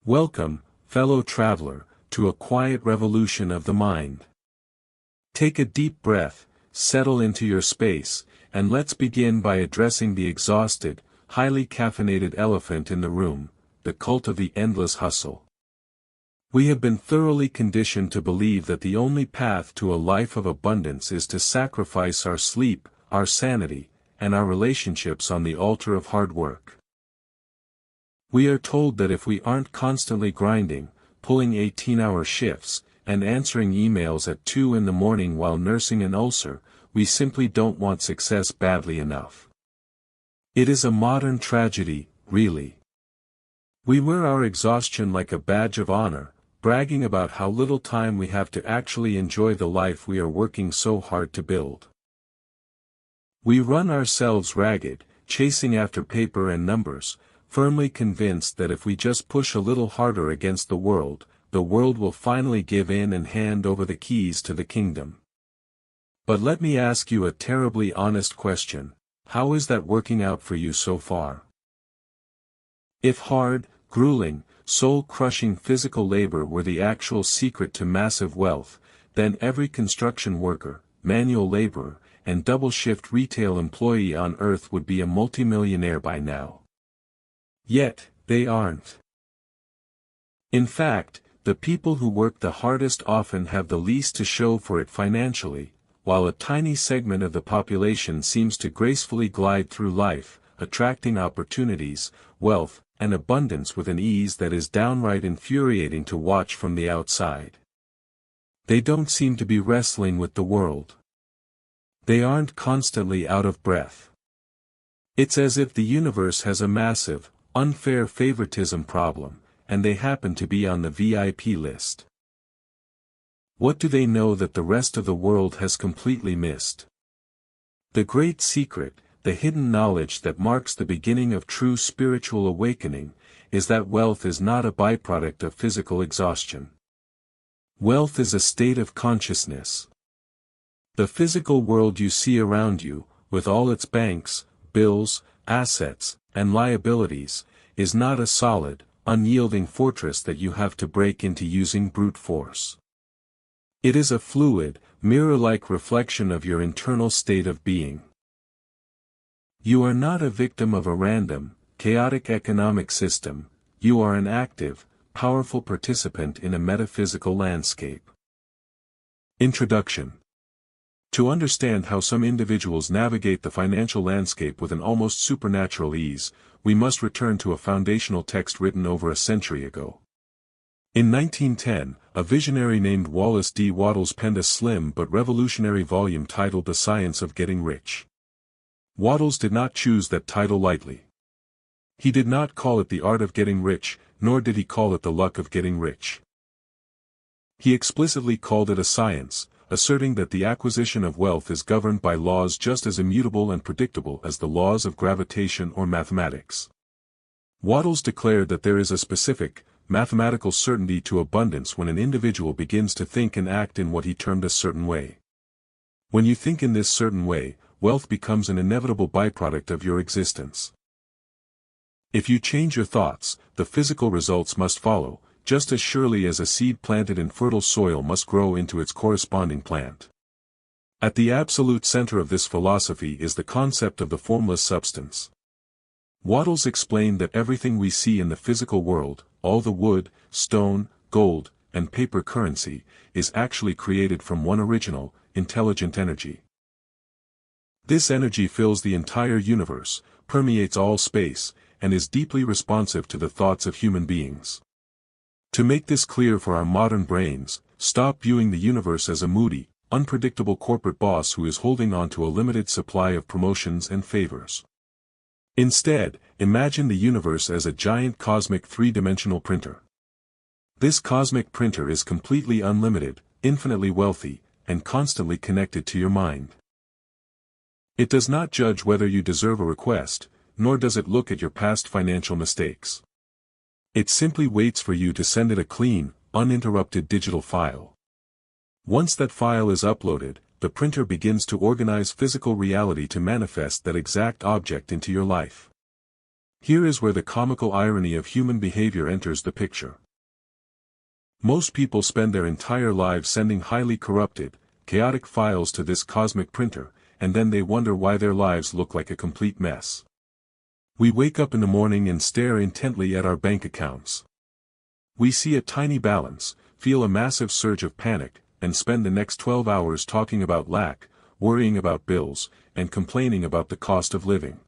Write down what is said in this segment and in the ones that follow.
Welcome, fellow traveler, to a quiet revolution of the mind. Take a deep breath, settle into your space, and let's begin by addressing the exhausted, highly caffeinated elephant in the room, the cult of the endless hustle. We have been thoroughly conditioned to believe that the only path to a life of abundance is to sacrifice our sleep, our sanity, and our relationships on the altar of hard work. We are told that if we aren't constantly grinding, pulling 18-hour shifts, and answering emails at 2 in the morning while nursing an ulcer, we simply don't want success badly enough. It is a modern tragedy, really. We wear our exhaustion like a badge of honor, bragging about how little time we have to actually enjoy the life we are working so hard to build. We run ourselves ragged, chasing after paper and numbers, firmly convinced that if we just push a little harder against the world will finally give in and hand over the keys to the kingdom. But let me ask you a terribly honest question: how is that working out for you so far? If hard, grueling, soul-crushing physical labor were the actual secret to massive wealth, then every construction worker, manual laborer, and double-shift retail employee on Earth would be a multi-millionaire by now. Yet, they aren't. In fact, the people who work the hardest often have the least to show for it financially, while a tiny segment of the population seems to gracefully glide through life, attracting opportunities, wealth, and abundance with an ease that is downright infuriating to watch from the outside. They don't seem to be wrestling with the world. They aren't constantly out of breath. It's as if the universe has a massive, unfair favoritism problem, and they happen to be on the VIP list. What do they know that the rest of the world has completely missed? The great secret, the hidden knowledge that marks the beginning of true spiritual awakening, is that wealth is not a byproduct of physical exhaustion. Wealth is a state of consciousness. The physical world you see around you, with all its banks, bills, assets, and liabilities, is not a solid, unyielding fortress that you have to break into using brute force. It is a fluid, mirror-like reflection of your internal state of being. You are not a victim of a random, chaotic economic system, you are an active, powerful participant in a metaphysical landscape. Introduction. To understand how some individuals navigate the financial landscape with an almost supernatural ease, we must return to a foundational text written over a century ago. In 1910, a visionary named Wallace D. Wattles penned a slim but revolutionary volume titled The Science of Getting Rich. Wattles did not choose that title lightly. He did not call it the art of getting rich, nor did he call it the luck of getting rich. He explicitly called it a science, asserting that the acquisition of wealth is governed by laws just as immutable and predictable as the laws of gravitation or mathematics. Wattles declared that there is a specific, mathematical certainty to abundance when an individual begins to think and act in what he termed a certain way. When you think in this certain way, wealth becomes an inevitable byproduct of your existence. If you change your thoughts, the physical results must follow, just as surely as a seed planted in fertile soil must grow into its corresponding plant. At the absolute center of this philosophy is the concept of the formless substance. Wattles explained that everything we see in the physical world, all the wood, stone, gold, and paper currency, is actually created from one original, intelligent energy. This energy fills the entire universe, permeates all space, and is deeply responsive to the thoughts of human beings. To make this clear for our modern brains, stop viewing the universe as a moody, unpredictable corporate boss who is holding on to a limited supply of promotions and favors. Instead, imagine the universe as a giant cosmic three-dimensional printer. This cosmic printer is completely unlimited, infinitely wealthy, and constantly connected to your mind. It does not judge whether you deserve a request, nor does it look at your past financial mistakes. It simply waits for you to send it a clean, uninterrupted digital file. Once that file is uploaded, the printer begins to organize physical reality to manifest that exact object into your life. Here is where the comical irony of human behavior enters the picture. Most people spend their entire lives sending highly corrupted, chaotic files to this cosmic printer, and then they wonder why their lives look like a complete mess. We wake up in the morning and stare intently at our bank accounts. We see a tiny balance, feel a massive surge of panic, and spend the next 12 hours talking about lack, worrying about bills, and complaining about the cost of living.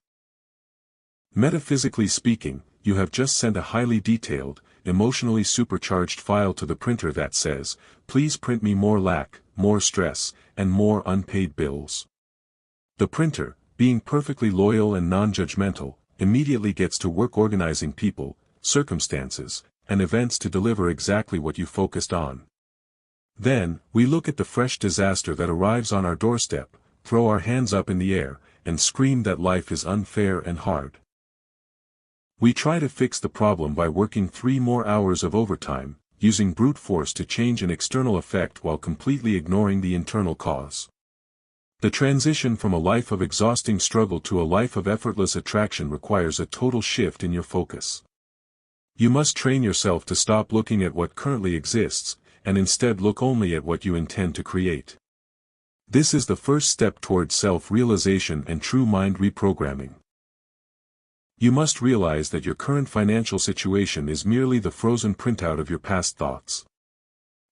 Metaphysically speaking, you have just sent a highly detailed, emotionally supercharged file to the printer that says, "Please print me more lack, more stress, and more unpaid bills." The printer, being perfectly loyal and non-judgmental, immediately gets to work organizing people, circumstances, and events to deliver exactly what you focused on. Then, we look at the fresh disaster that arrives on our doorstep, throw our hands up in the air, and scream that life is unfair and hard. We try to fix the problem by working 3 more hours of overtime, using brute force to change an external effect while completely ignoring the internal cause. The transition from a life of exhausting struggle to a life of effortless attraction requires a total shift in your focus. You must train yourself to stop looking at what currently exists, and instead look only at what you intend to create. This is the first step towards self-realization and true mind reprogramming. You must realize that your current financial situation is merely the frozen printout of your past thoughts.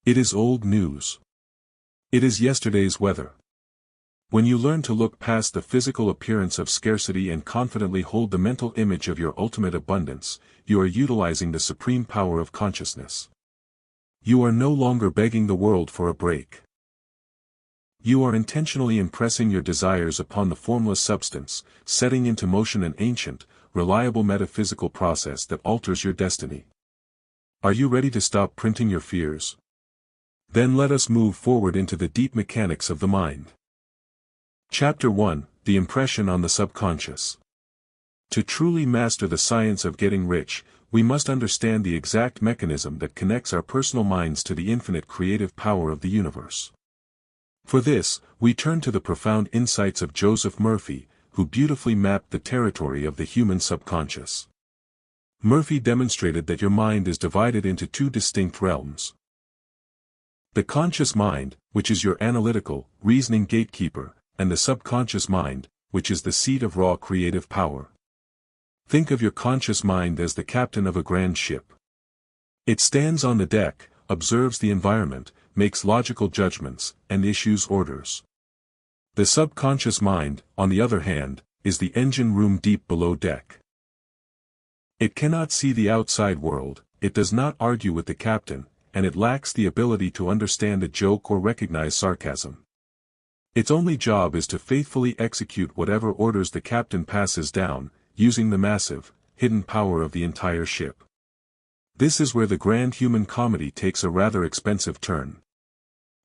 It is old news. It is yesterday's weather. When you learn to look past the physical appearance of scarcity and confidently hold the mental image of your ultimate abundance, you are utilizing the supreme power of consciousness. You are no longer begging the world for a break. You are intentionally impressing your desires upon the formless substance, setting into motion an ancient, reliable metaphysical process that alters your destiny. Are you ready to stop printing your fears? Then let us move forward into the deep mechanics of the mind. Chapter 1: The Impression on the Subconscious. To truly master the science of getting rich, we must understand the exact mechanism that connects our personal minds to the infinite creative power of the universe. For this, we turn to the profound insights of Joseph Murphy, who beautifully mapped the territory of the human subconscious. Murphy demonstrated that your mind is divided into 2 distinct realms. The conscious mind, which is your analytical, reasoning gatekeeper, and the subconscious mind, which is the seat of raw creative power. Think of your conscious mind as the captain of a grand ship. It stands on the deck, observes the environment, makes logical judgments, and issues orders. The subconscious mind, on the other hand, is the engine room deep below deck. It cannot see the outside world, it does not argue with the captain, and it lacks the ability to understand a joke or recognize sarcasm. Its only job is to faithfully execute whatever orders the captain passes down, using the massive, hidden power of the entire ship. This is where the grand human comedy takes a rather expensive turn.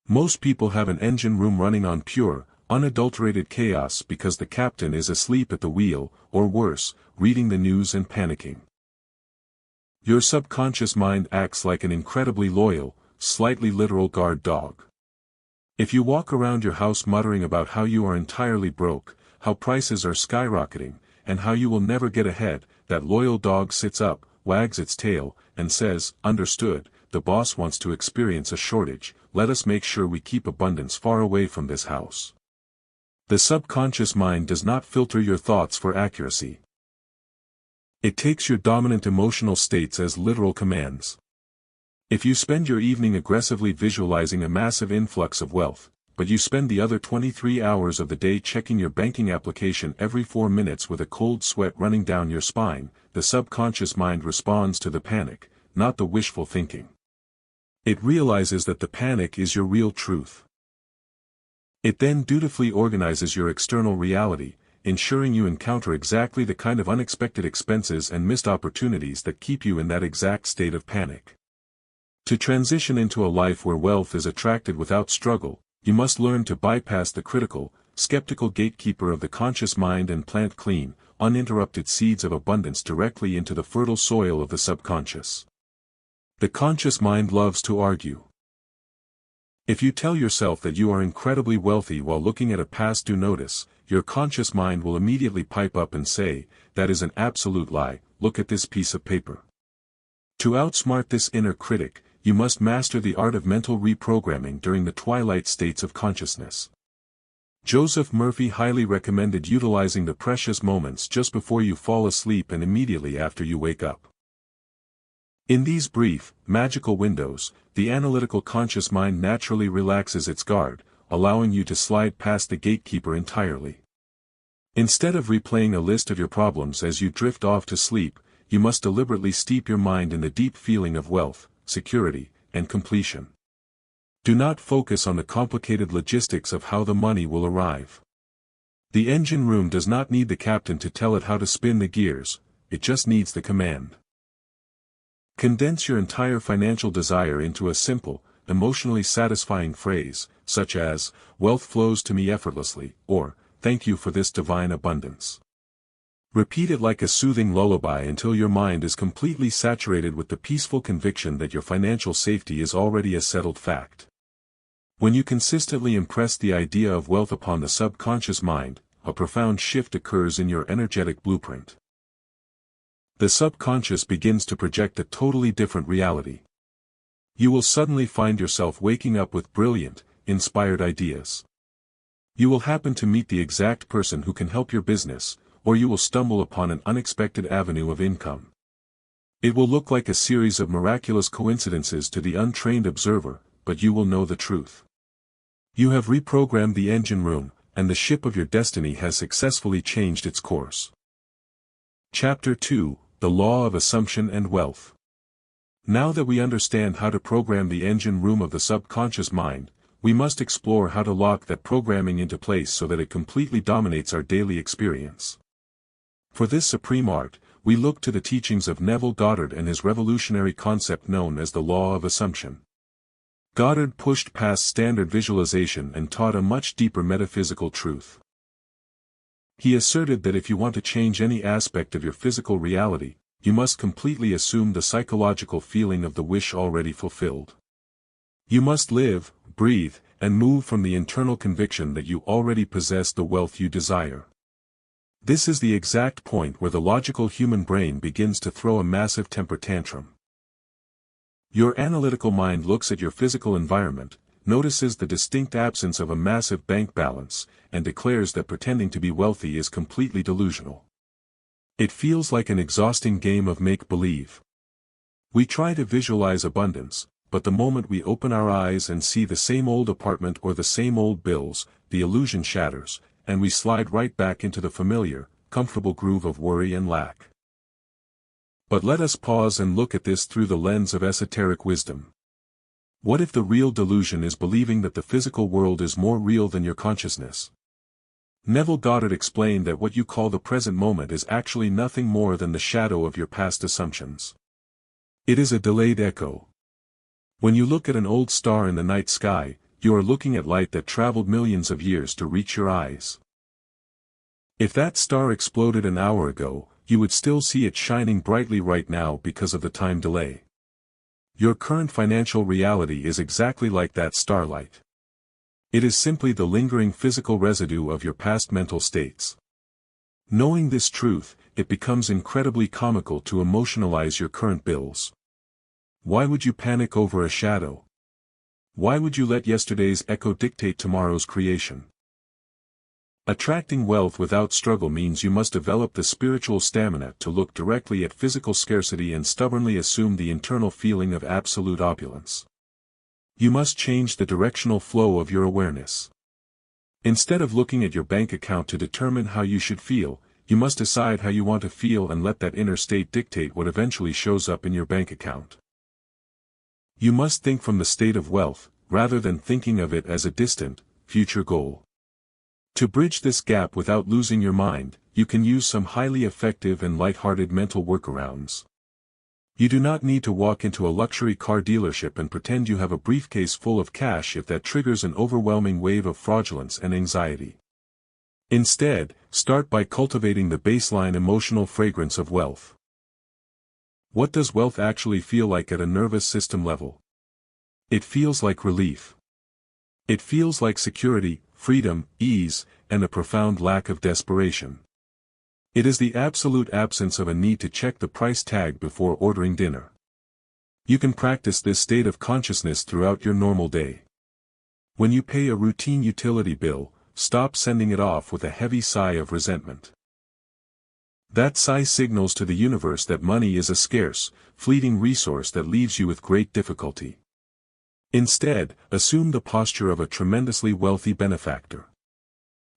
Most people have an engine room running on pure, unadulterated chaos because the captain is asleep at the wheel, or worse, reading the news and panicking. Your subconscious mind acts like an incredibly loyal, slightly literal guard dog. If you walk around your house muttering about how you are entirely broke, how prices are skyrocketing, and how you will never get ahead, that loyal dog sits up, wags its tail, and says, "Understood, the boss wants to experience a shortage, let us make sure we keep abundance far away from this house." The subconscious mind does not filter your thoughts for accuracy. It takes your dominant emotional states as literal commands. If you spend your evening aggressively visualizing a massive influx of wealth, but you spend the other 23 hours of the day checking your banking application every 4 minutes with a cold sweat running down your spine, the subconscious mind responds to the panic, not the wishful thinking. It realizes that the panic is your real truth. It then dutifully organizes your external reality, ensuring you encounter exactly the kind of unexpected expenses and missed opportunities that keep you in that exact state of panic. To transition into a life where wealth is attracted without struggle, you must learn to bypass the critical, skeptical gatekeeper of the conscious mind and plant clean, uninterrupted seeds of abundance directly into the fertile soil of the subconscious. The conscious mind loves to argue. If you tell yourself that you are incredibly wealthy while looking at a past due notice, your conscious mind will immediately pipe up and say, "That is an absolute lie, look at this piece of paper." To outsmart this inner critic, you must master the art of mental reprogramming during the twilight states of consciousness. Joseph Murphy highly recommended utilizing the precious moments just before you fall asleep and immediately after you wake up. In these brief, magical windows, the analytical conscious mind naturally relaxes its guard, allowing you to slide past the gatekeeper entirely. Instead of replaying a list of your problems as you drift off to sleep, you must deliberately steep your mind in the deep feeling of wealth, security, and completion. Do not focus on the complicated logistics of how the money will arrive. The engine room does not need the captain to tell it how to spin the gears, it just needs the command. Condense your entire financial desire into a simple, emotionally satisfying phrase, such as, "Wealth flows to me effortlessly," or, "Thank you for this divine abundance." Repeat it like a soothing lullaby until your mind is completely saturated with the peaceful conviction that your financial safety is already a settled fact. When you consistently impress the idea of wealth upon the subconscious mind, a profound shift occurs in your energetic blueprint. The subconscious begins to project a totally different reality. You will suddenly find yourself waking up with brilliant, inspired ideas. You will happen to meet the exact person who can help your business, or you will stumble upon an unexpected avenue of income. It will look like a series of miraculous coincidences to the untrained observer, but you will know the truth. You have reprogrammed the engine room, and the ship of your destiny has successfully changed its course. Chapter 2: The Law of Assumption and Wealth. Now that we understand how to program the engine room of the subconscious mind, we must explore how to lock that programming into place so that it completely dominates our daily experience. For this supreme art, we look to the teachings of Neville Goddard and his revolutionary concept known as the Law of Assumption. Goddard pushed past standard visualization and taught a much deeper metaphysical truth. He asserted that if you want to change any aspect of your physical reality, you must completely assume the psychological feeling of the wish already fulfilled. You must live, breathe, and move from the internal conviction that you already possess the wealth you desire. This is the exact point where the logical human brain begins to throw a massive temper tantrum. Your analytical mind looks at your physical environment, notices the distinct absence of a massive bank balance, and declares that pretending to be wealthy is completely delusional. It feels like an exhausting game of make-believe. We try to visualize abundance, but the moment we open our eyes and see the same old apartment or the same old bills, the illusion shatters, and we slide right back into the familiar, comfortable groove of worry and lack. But let us pause and look at this through the lens of esoteric wisdom. What if the real delusion is believing that the physical world is more real than your consciousness? Neville Goddard explained that what you call the present moment is actually nothing more than the shadow of your past assumptions. It is a delayed echo. When you look at an old star in the night sky, you are looking at light that traveled millions of years to reach your eyes. If that star exploded an hour ago, you would still see it shining brightly right now because of the time delay. Your current financial reality is exactly like that starlight. It is simply the lingering physical residue of your past mental states. Knowing this truth, it becomes incredibly comical to emotionalize your current bills. Why would you panic over a shadow? Why would you let yesterday's echo dictate tomorrow's creation? Attracting wealth without struggle means you must develop the spiritual stamina to look directly at physical scarcity and stubbornly assume the internal feeling of absolute opulence. You must change the directional flow of your awareness. Instead of looking at your bank account to determine how you should feel, you must decide how you want to feel and let that inner state dictate what eventually shows up in your bank account. You must think from the state of wealth, rather than thinking of it as a distant, future goal. To bridge this gap without losing your mind, you can use some highly effective and light-hearted mental workarounds. You do not need to walk into a luxury car dealership and pretend you have a briefcase full of cash if that triggers an overwhelming wave of fraudulence and anxiety. Instead, start by cultivating the baseline emotional fragrance of wealth. What does wealth actually feel like at a nervous system level? It feels like relief. It feels like security, freedom, ease, and a profound lack of desperation. It is the absolute absence of a need to check the price tag before ordering dinner. You can practice this state of consciousness throughout your normal day. When you pay a routine utility bill, stop sending it off with a heavy sigh of resentment. That sigh signals to the universe that money is a scarce, fleeting resource that leaves you with great difficulty. Instead, assume the posture of a tremendously wealthy benefactor.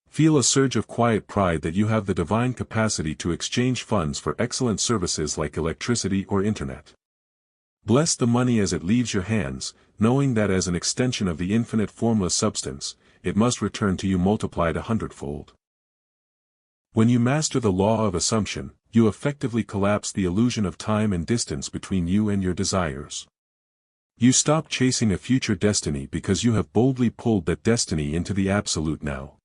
Feel a surge of quiet pride that you have the divine capacity to exchange funds for excellent services like electricity or internet. Bless the money as it leaves your hands, knowing that as an extension of the infinite formless substance, it must return to you multiplied 100-fold. When you master the law of assumption, you effectively collapse the illusion of time and distance between you and your desires. You stop chasing a future destiny because you have boldly pulled that destiny into the absolute now.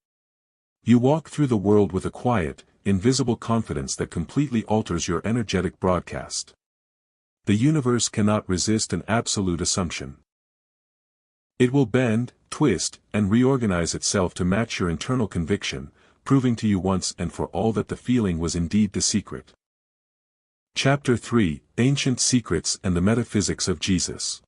You walk through the world with a quiet, invisible confidence that completely alters your energetic broadcast. The universe cannot resist an absolute assumption. It will bend, twist, and reorganize itself to match your internal conviction, proving to you once and for all that the feeling was indeed the secret. Chapter 3: Ancient Secrets and the Metaphysics of Jesus.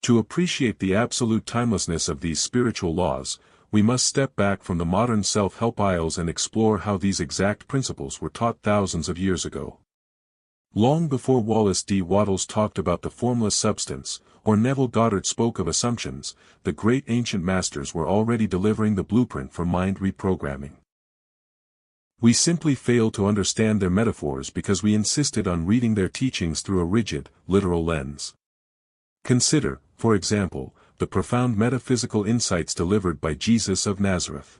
To appreciate the absolute timelessness of these spiritual laws, we must step back from the modern self-help aisles and explore how these exact principles were taught thousands of years ago. Long before Wallace D. Wattles talked about the formless substance, or Neville Goddard spoke of assumptions, the great ancient masters were already delivering the blueprint for mind reprogramming. We simply fail to understand their metaphors because we insisted on reading their teachings through a rigid, literal lens. Consider, for example, the profound metaphysical insights delivered by Jesus of Nazareth.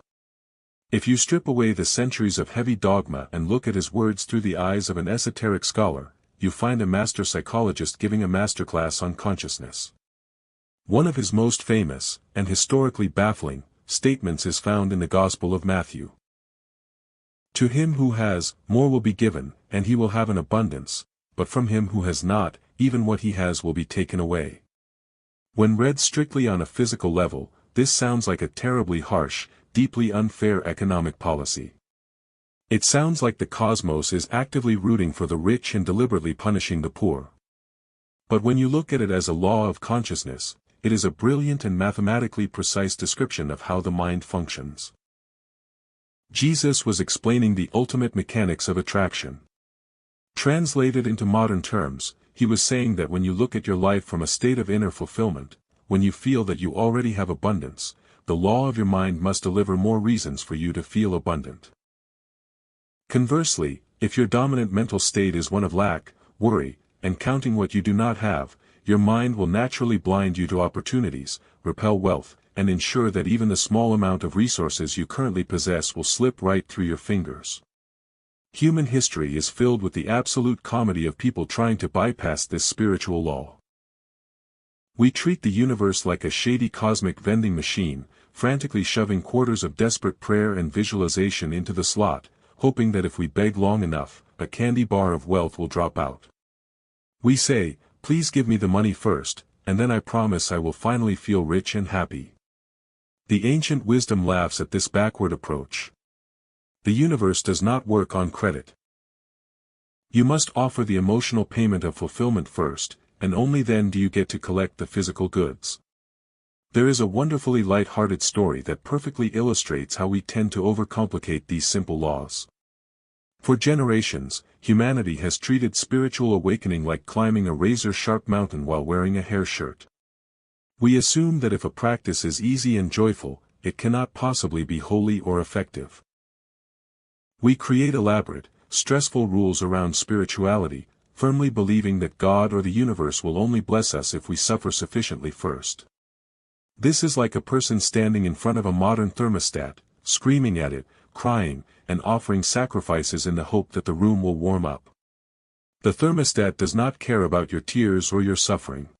If you strip away the centuries of heavy dogma and look at his words through the eyes of an esoteric scholar, you find a master psychologist giving a masterclass on consciousness. One of his most famous, and historically baffling, statements is found in the Gospel of Matthew. To him who has, more will be given, and he will have an abundance, but from him who has not, even what he has will be taken away. When read strictly on a physical level, this sounds like a terribly harsh, deeply unfair economic policy. It sounds like the cosmos is actively rooting for the rich and deliberately punishing the poor. But when you look at it as a law of consciousness, it is a brilliant and mathematically precise description of how the mind functions. Jesus was explaining the ultimate mechanics of attraction. Translated into modern terms, he was saying that when you look at your life from a state of inner fulfillment, when you feel that you already have abundance, the law of your mind must deliver more reasons for you to feel abundant. Conversely, if your dominant mental state is one of lack, worry, and counting what you do not have, your mind will naturally blind you to opportunities, repel wealth, and ensure that even the small amount of resources you currently possess will slip right through your fingers. Human history is filled with the absolute comedy of people trying to bypass this spiritual law. We treat the universe like a shady cosmic vending machine, frantically shoving quarters of desperate prayer and visualization into the slot, hoping that if we beg long enough, a candy bar of wealth will drop out. We say, "Please give me the money first, and then I promise I will finally feel rich and happy." The ancient wisdom laughs at this backward approach. The universe does not work on credit. You must offer the emotional payment of fulfillment first, and only then do you get to collect the physical goods. There is a wonderfully light-hearted story that perfectly illustrates how we tend to overcomplicate these simple laws. For generations, humanity has treated spiritual awakening like climbing a razor-sharp mountain while wearing a hair shirt. We assume that if a practice is easy and joyful, it cannot possibly be holy or effective. We create elaborate, stressful rules around spirituality, firmly believing that God or the universe will only bless us if we suffer sufficiently first. This is like a person standing in front of a modern thermostat, screaming at it, crying, and offering sacrifices in the hope that the room will warm up. The thermostat does not care about your tears or your suffering.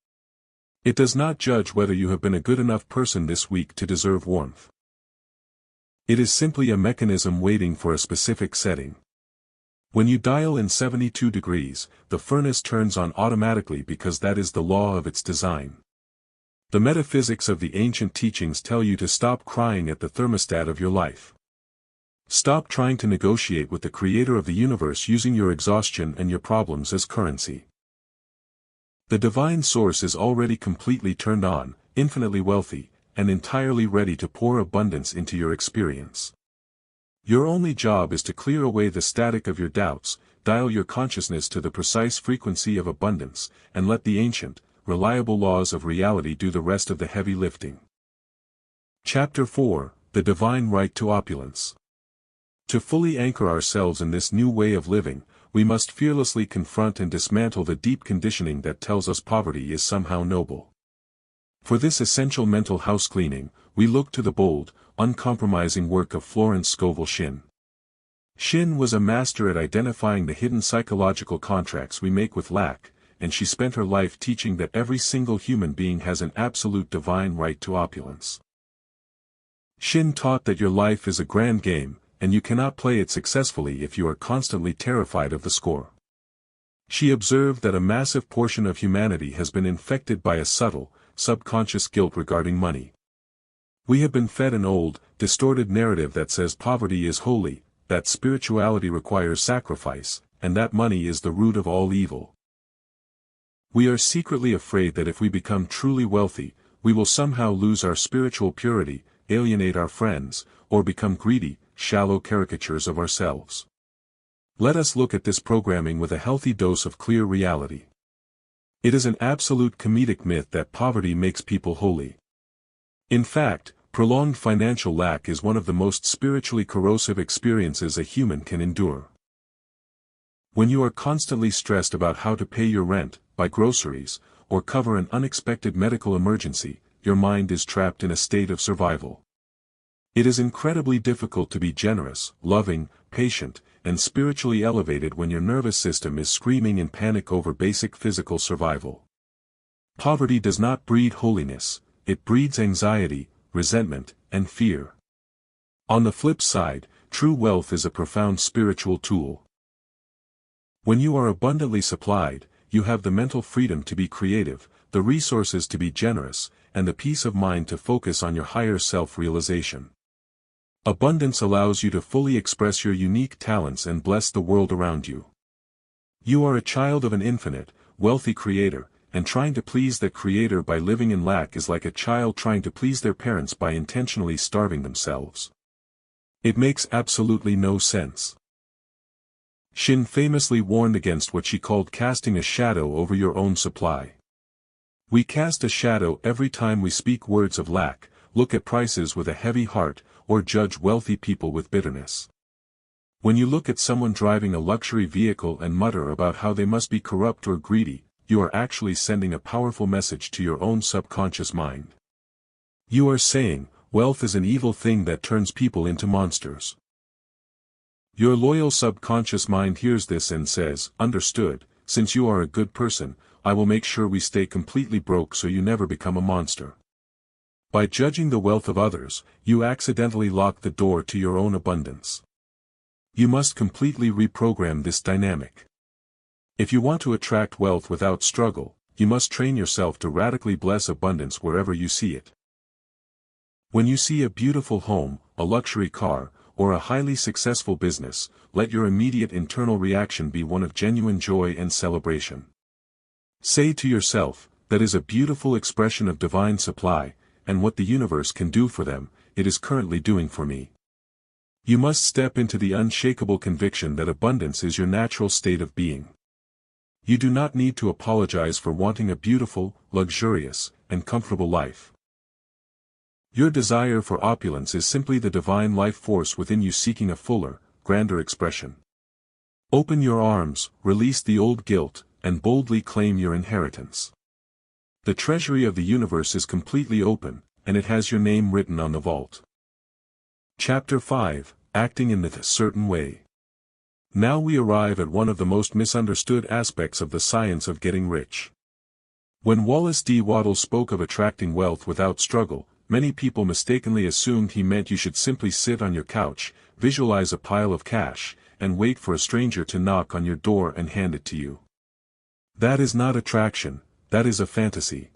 It does not judge whether you have been a good enough person this week to deserve warmth. It is simply a mechanism waiting for a specific setting. When you dial in 72 degrees, the furnace turns on automatically because that is the law of its design. The metaphysics of the ancient teachings tell you to stop crying at the thermostat of your life. Stop trying to negotiate with the creator of the universe using your exhaustion and your problems as currency. The divine source is already completely turned on, infinitely wealthy, and entirely ready to pour abundance into your experience. Your only job is to clear away the static of your doubts, dial your consciousness to the precise frequency of abundance, and let the ancient, reliable laws of reality do the rest of the heavy lifting. Chapter 4: The Divine Right to Opulence. To fully anchor ourselves in this new way of living, we must fearlessly confront and dismantle the deep conditioning that tells us poverty is somehow noble. For this essential mental housecleaning, we look to the bold, uncompromising work of Florence Scovel Shinn. Shinn was a master at identifying the hidden psychological contracts we make with lack, and she spent her life teaching that every single human being has an absolute divine right to opulence. Shinn taught that your life is a grand game, and you cannot play it successfully if you are constantly terrified of the score. She observed that a massive portion of humanity has been infected by a subtle, subconscious guilt regarding money. We have been fed an old, distorted narrative that says poverty is holy, that spirituality requires sacrifice, and that money is the root of all evil. We are secretly afraid that if we become truly wealthy, we will somehow lose our spiritual purity, alienate our friends, or become greedy, shallow caricatures of ourselves. Let us look at this programming with a healthy dose of clear reality. It is an absolute comedic myth that poverty makes people holy. In fact, prolonged financial lack is one of the most spiritually corrosive experiences a human can endure. When you are constantly stressed about how to pay your rent, buy groceries, or cover an unexpected medical emergency, your mind is trapped in a state of survival. It is incredibly difficult to be generous, loving, patient, and spiritually elevated when your nervous system is screaming in panic over basic physical survival. Poverty does not breed holiness, it breeds anxiety, resentment, and fear. On the flip side, true wealth is a profound spiritual tool. When you are abundantly supplied, you have the mental freedom to be creative, the resources to be generous, and the peace of mind to focus on your higher self-realization. Abundance allows you to fully express your unique talents and bless the world around you. You are a child of an infinite, wealthy creator, and trying to please that creator by living in lack is like a child trying to please their parents by intentionally starving themselves. It makes absolutely no sense. Shinn famously warned against what she called casting a shadow over your own supply. We cast a shadow every time we speak words of lack, look at prices with a heavy heart, or judge wealthy people with bitterness. When you look at someone driving a luxury vehicle and mutter about how they must be corrupt or greedy, you are actually sending a powerful message to your own subconscious mind. You are saying, wealth is an evil thing that turns people into monsters. Your loyal subconscious mind hears this and says, understood, since you are a good person, I will make sure we stay completely broke so you never become a monster. By judging the wealth of others, you accidentally lock the door to your own abundance. You must completely reprogram this dynamic. If you want to attract wealth without struggle, you must train yourself to radically bless abundance wherever you see it. When you see a beautiful home, a luxury car, or a highly successful business, let your immediate internal reaction be one of genuine joy and celebration. Say to yourself, that is a beautiful expression of divine supply, and what the universe can do for them, it is currently doing for me. You must step into the unshakable conviction that abundance is your natural state of being. You do not need to apologize for wanting a beautiful, luxurious, and comfortable life. Your desire for opulence is simply the divine life force within you seeking a fuller, grander expression. Open your arms, release the old guilt, and boldly claim your inheritance. The treasury of the universe is completely open, and it has your name written on the vault. Chapter 5: Acting in the Certain Way. Now we arrive at one of the most misunderstood aspects of the science of getting rich. When Wallace D. Wattles spoke of attracting wealth without struggle, many people mistakenly assumed he meant you should simply sit on your couch, visualize a pile of cash, and wait for a stranger to knock on your door and hand it to you. That is not attraction, that is a fantasy.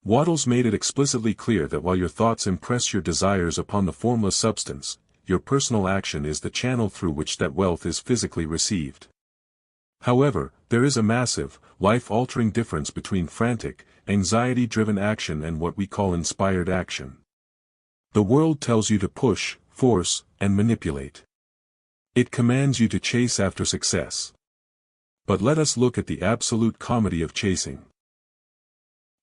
Wattles made it explicitly clear that while your thoughts impress your desires upon the formless substance, your personal action is the channel through which that wealth is physically received. However, there is a massive, life-altering difference between frantic, anxiety-driven action and what we call inspired action. The world tells you to push, force, and manipulate. It commands you to chase after success. But let us look at the absolute comedy of chasing.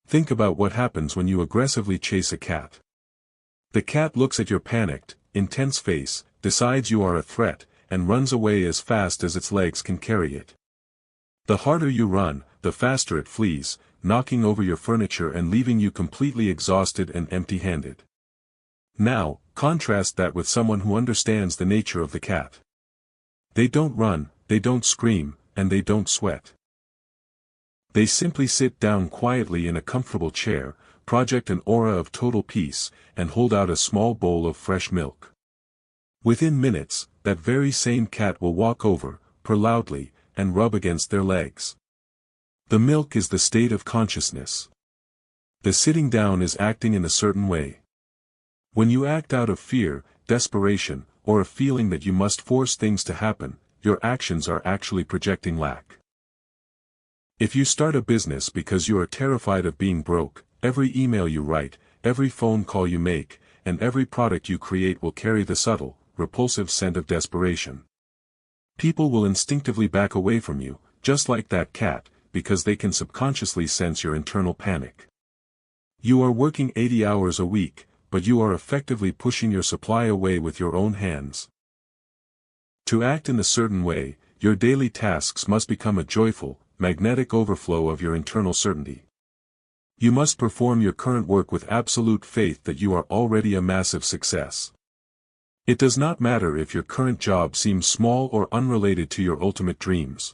Think about what happens when you aggressively chase a cat. The cat looks at your panicked, intense face, decides you are a threat, and runs away as fast as its legs can carry it. The harder you run, the faster it flees, knocking over your furniture and leaving you completely exhausted and empty-handed. Now, contrast that with someone who understands the nature of the cat. They don't run, they don't scream, and they don't sweat. They simply sit down quietly in a comfortable chair, project an aura of total peace, and hold out a small bowl of fresh milk. Within minutes, that very same cat will walk over, purr loudly, and rub against their legs. The milk is the state of consciousness. The sitting down is acting in a certain way. When you act out of fear, desperation, or a feeling that you must force things to happen, your actions are actually projecting lack. If you start a business because you are terrified of being broke, every email you write, every phone call you make, and every product you create will carry the subtle, repulsive scent of desperation. People will instinctively back away from you, just like that cat, because they can subconsciously sense your internal panic. You are working 80 hours a week, but you are effectively pushing your supply away with your own hands. To act in a certain way, your daily tasks must become a joyful, magnetic overflow of your internal certainty. You must perform your current work with absolute faith that you are already a massive success. It does not matter if your current job seems small or unrelated to your ultimate dreams.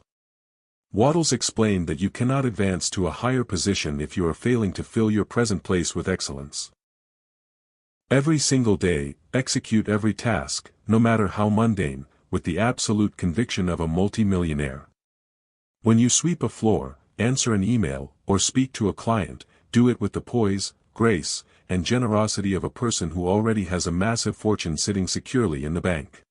Wattles explained that you cannot advance to a higher position if you are failing to fill your present place with excellence. Every single day, execute every task, no matter how mundane, with the absolute conviction of a multi-millionaire. When you sweep a floor, answer an email, or speak to a client, do it with the poise, grace, and generosity of a person who already has a massive fortune sitting securely in the bank.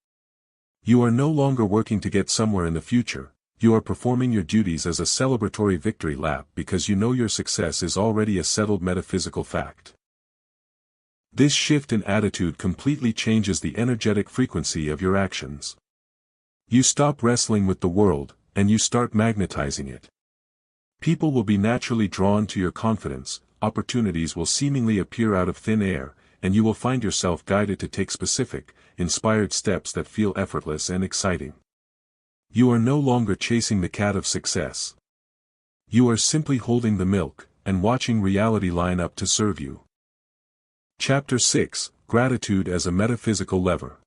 You are no longer working to get somewhere in the future, you are performing your duties as a celebratory victory lap because you know your success is already a settled metaphysical fact. This shift in attitude completely changes the energetic frequency of your actions. You stop wrestling with the world, and you start magnetizing it. People will be naturally drawn to your confidence, opportunities will seemingly appear out of thin air, and you will find yourself guided to take specific, inspired steps that feel effortless and exciting. You are no longer chasing the cat of success. You are simply holding the milk, and watching reality line up to serve you. Chapter 6: Gratitude as a Metaphysical Lever.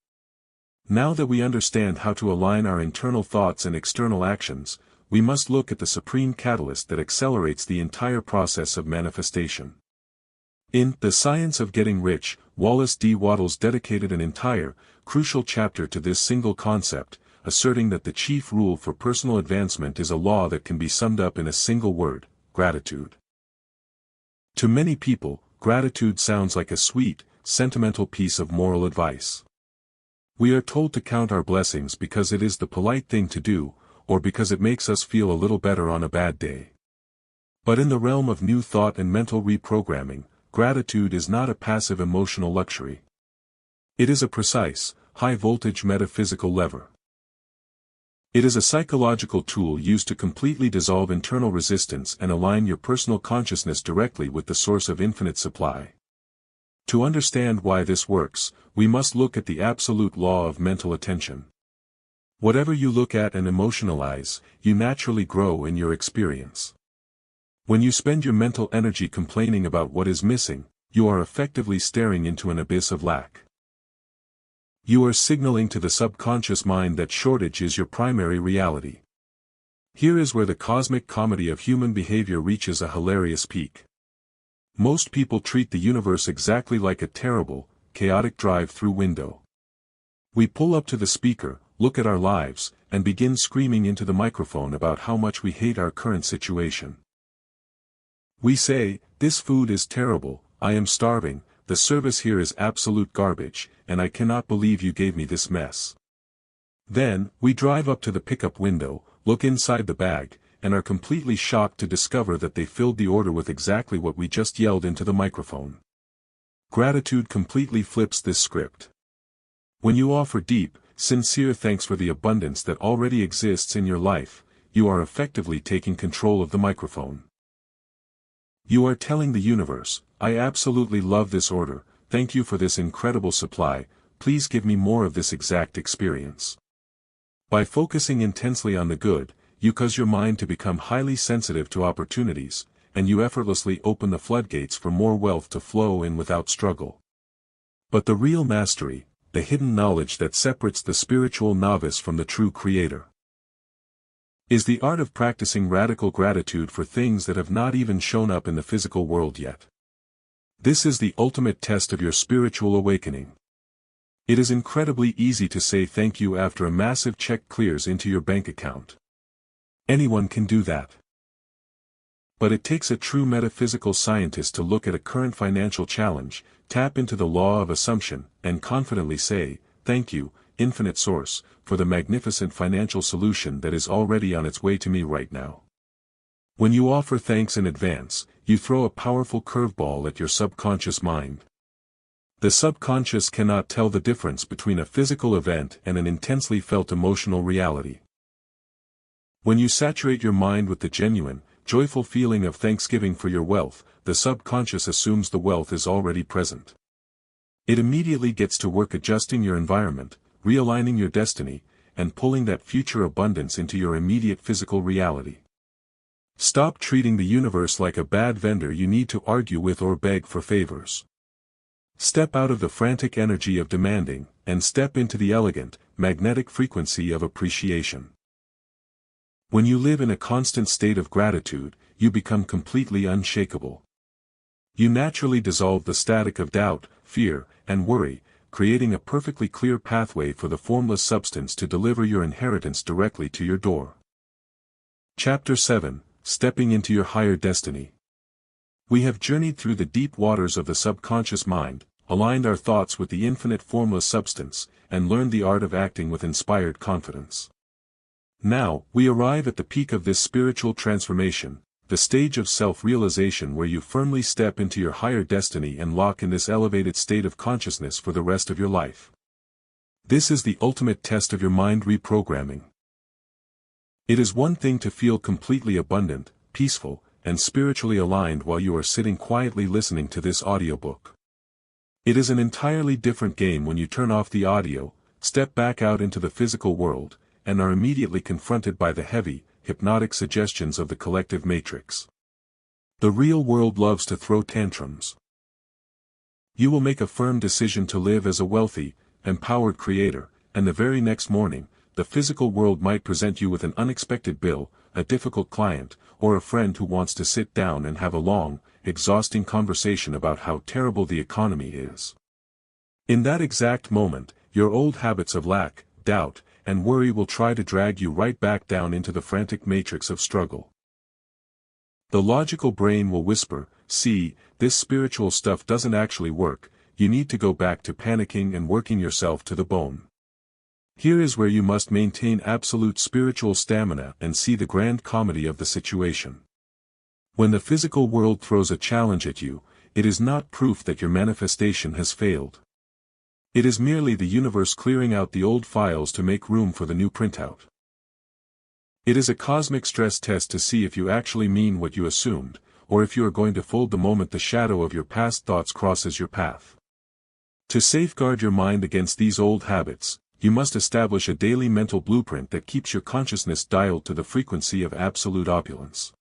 Now that we understand how to align our internal thoughts and external actions, we must look at the supreme catalyst that accelerates the entire process of manifestation. In The Science of Getting Rich, Wallace D. Wattles dedicated an entire, crucial chapter to this single concept, asserting that the chief rule for personal advancement is a law that can be summed up in a single word: gratitude. To many people, gratitude sounds like a sweet, sentimental piece of moral advice. We are told to count our blessings because it is the polite thing to do, or because it makes us feel a little better on a bad day. But in the realm of new thought and mental reprogramming, gratitude is not a passive emotional luxury. It is a precise, high-voltage metaphysical lever. It is a psychological tool used to completely dissolve internal resistance and align your personal consciousness directly with the source of infinite supply. To understand why this works, we must look at the absolute law of mental attention. Whatever you look at and emotionalize, you naturally grow in your experience. When you spend your mental energy complaining about what is missing, you are effectively staring into an abyss of lack. You are signaling to the subconscious mind that shortage is your primary reality. Here is where the cosmic comedy of human behavior reaches a hilarious peak. Most people treat the universe exactly like a terrible, chaotic drive-through window. We pull up to the speaker, look at our lives, and begin screaming into the microphone about how much we hate our current situation. We say, "This food is terrible, I am starving, the service here is absolute garbage, and I cannot believe you gave me this mess." Then, we drive up to the pickup window, look inside the bag, and are completely shocked to discover that they filled the order with exactly what we just yelled into the microphone. Gratitude completely flips this script. When you offer deep, sincere thanks for the abundance that already exists in your life, you are effectively taking control of the microphone. You are telling the universe, "I absolutely love this order, thank you for this incredible supply, please give me more of this exact experience." By focusing intensely on the good, you cause your mind to become highly sensitive to opportunities, and you effortlessly open the floodgates for more wealth to flow in without struggle. But the real mastery, the hidden knowledge that separates the spiritual novice from the true creator, is the art of practicing radical gratitude for things that have not even shown up in the physical world yet. This is the ultimate test of your spiritual awakening. It is incredibly easy to say thank you after a massive check clears into your bank account. Anyone can do that. But it takes a true metaphysical scientist to look at a current financial challenge, tap into the law of assumption, and confidently say, "Thank you, infinite source, for the magnificent financial solution that is already on its way to me right now." When you offer thanks in advance, you throw a powerful curveball at your subconscious mind. The subconscious cannot tell the difference between a physical event and an intensely felt emotional reality. When you saturate your mind with the genuine, joyful feeling of thanksgiving for your wealth, the subconscious assumes the wealth is already present. It immediately gets to work adjusting your environment, realigning your destiny, and pulling that future abundance into your immediate physical reality. Stop treating the universe like a bad vendor you need to argue with or beg for favors. Step out of the frantic energy of demanding, and step into the elegant, magnetic frequency of appreciation. When you live in a constant state of gratitude, you become completely unshakable. You naturally dissolve the static of doubt, fear, and worry, creating a perfectly clear pathway for the formless substance to deliver your inheritance directly to your door. Chapter 7, Stepping into Your Higher Destiny. We have journeyed through the deep waters of the subconscious mind, aligned our thoughts with the infinite formless substance, and learned the art of acting with inspired confidence. Now, we arrive at the peak of this spiritual transformation, the stage of self-realization where you firmly step into your higher destiny and lock in this elevated state of consciousness for the rest of your life. This is the ultimate test of your mind reprogramming. It is one thing to feel completely abundant, peaceful, and spiritually aligned while you are sitting quietly listening to this audiobook. It is an entirely different game when you turn off the audio, step back out into the physical world, and are immediately confronted by the heavy, hypnotic suggestions of the collective matrix. The real world loves to throw tantrums. You will make a firm decision to live as a wealthy, empowered creator, and the very next morning, the physical world might present you with an unexpected bill, a difficult client, or a friend who wants to sit down and have a long, exhausting conversation about how terrible the economy is. In that exact moment, your old habits of lack, doubt, and worry will try to drag you right back down into the frantic matrix of struggle. The logical brain will whisper, "See, this spiritual stuff doesn't actually work, you need to go back to panicking and working yourself to the bone." Here is where you must maintain absolute spiritual stamina and see the grand comedy of the situation. When the physical world throws a challenge at you, it is not proof that your manifestation has failed. It is merely the universe clearing out the old files to make room for the new printout. It is a cosmic stress test to see if you actually mean what you assumed, or if you are going to fold the moment the shadow of your past thoughts crosses your path. To safeguard your mind against these old habits, you must establish a daily mental blueprint that keeps your consciousness dialed to the frequency of absolute opulence.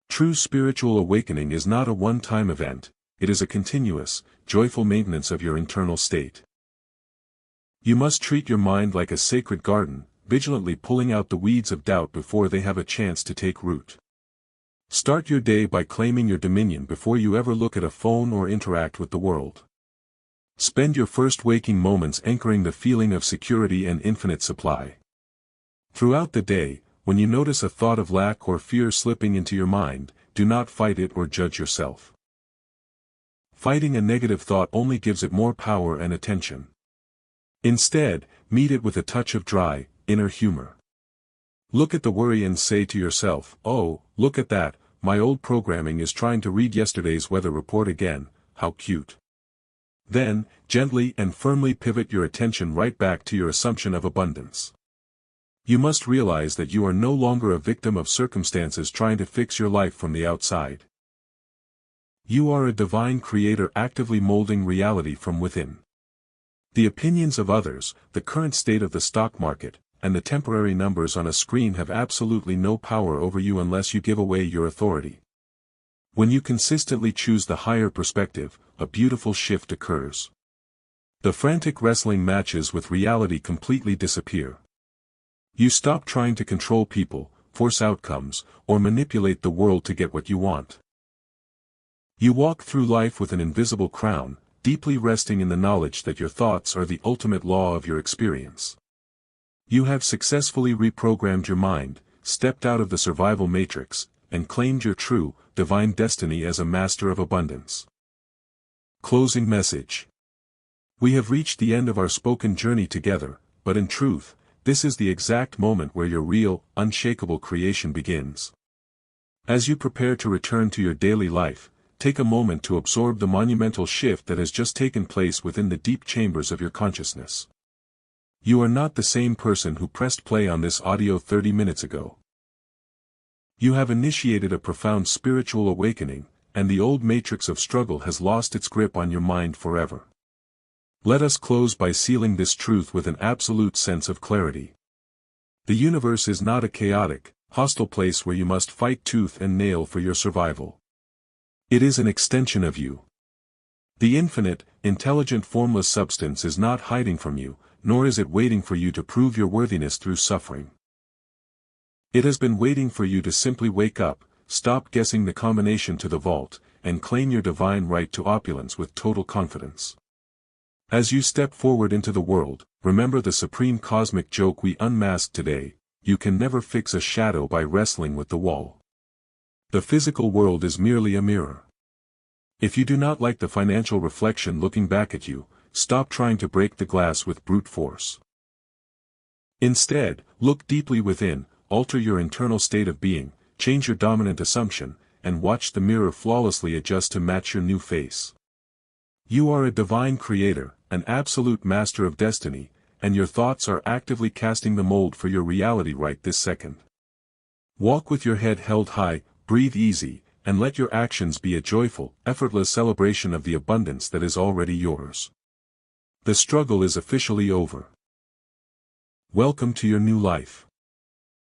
True spiritual awakening is not a one-time event, it is a continuous, joyful maintenance of your internal state. You must treat your mind like a sacred garden, vigilantly pulling out the weeds of doubt before they have a chance to take root. Start your day by claiming your dominion before you ever look at a phone or interact with the world. Spend your first waking moments anchoring the feeling of security and infinite supply. Throughout the day, when you notice a thought of lack or fear slipping into your mind, do not fight it or judge yourself. Fighting a negative thought only gives it more power and attention. Instead, meet it with a touch of dry, inner humor. Look at the worry and say to yourself, "Oh, look at that, my old programming is trying to read yesterday's weather report again, how cute." Then, gently and firmly pivot your attention right back to your assumption of abundance. You must realize that you are no longer a victim of circumstances trying to fix your life from the outside. You are a divine creator actively molding reality from within. The opinions of others, the current state of the stock market, and the temporary numbers on a screen have absolutely no power over you unless you give away your authority. When you consistently choose the higher perspective, a beautiful shift occurs. The frantic wrestling matches with reality completely disappear. You stop trying to control people, force outcomes, or manipulate the world to get what you want. You walk through life with an invisible crown, deeply resting in the knowledge that your thoughts are the ultimate law of your experience. You have successfully reprogrammed your mind, stepped out of the survival matrix, and claimed your true, divine destiny as a master of abundance. Closing message. We have reached the end of our spoken journey together, but in truth, this is the exact moment where your real, unshakable creation begins. As you prepare to return to your daily life, take a moment to absorb the monumental shift that has just taken place within the deep chambers of your consciousness. You are not the same person who pressed play on this audio 30 minutes ago. You have initiated a profound spiritual awakening, and the old matrix of struggle has lost its grip on your mind forever. Let us close by sealing this truth with an absolute sense of clarity. The universe is not a chaotic, hostile place where you must fight tooth and nail for your survival. It is an extension of you. The infinite, intelligent formless substance is not hiding from you, nor is it waiting for you to prove your worthiness through suffering. It has been waiting for you to simply wake up, stop guessing the combination to the vault, and claim your divine right to opulence with total confidence. As you step forward into the world, remember the supreme cosmic joke we unmasked today: you can never fix a shadow by wrestling with the wall. The physical world is merely a mirror. If you do not like the financial reflection looking back at you, stop trying to break the glass with brute force. Instead, look deeply within, alter your internal state of being, change your dominant assumption, and watch the mirror flawlessly adjust to match your new face. You are a divine creator, an absolute master of destiny, and your thoughts are actively casting the mold for your reality right this second. Walk with your head held high, breathe easy, and let your actions be a joyful, effortless celebration of the abundance that is already yours. The struggle is officially over. Welcome to your new life.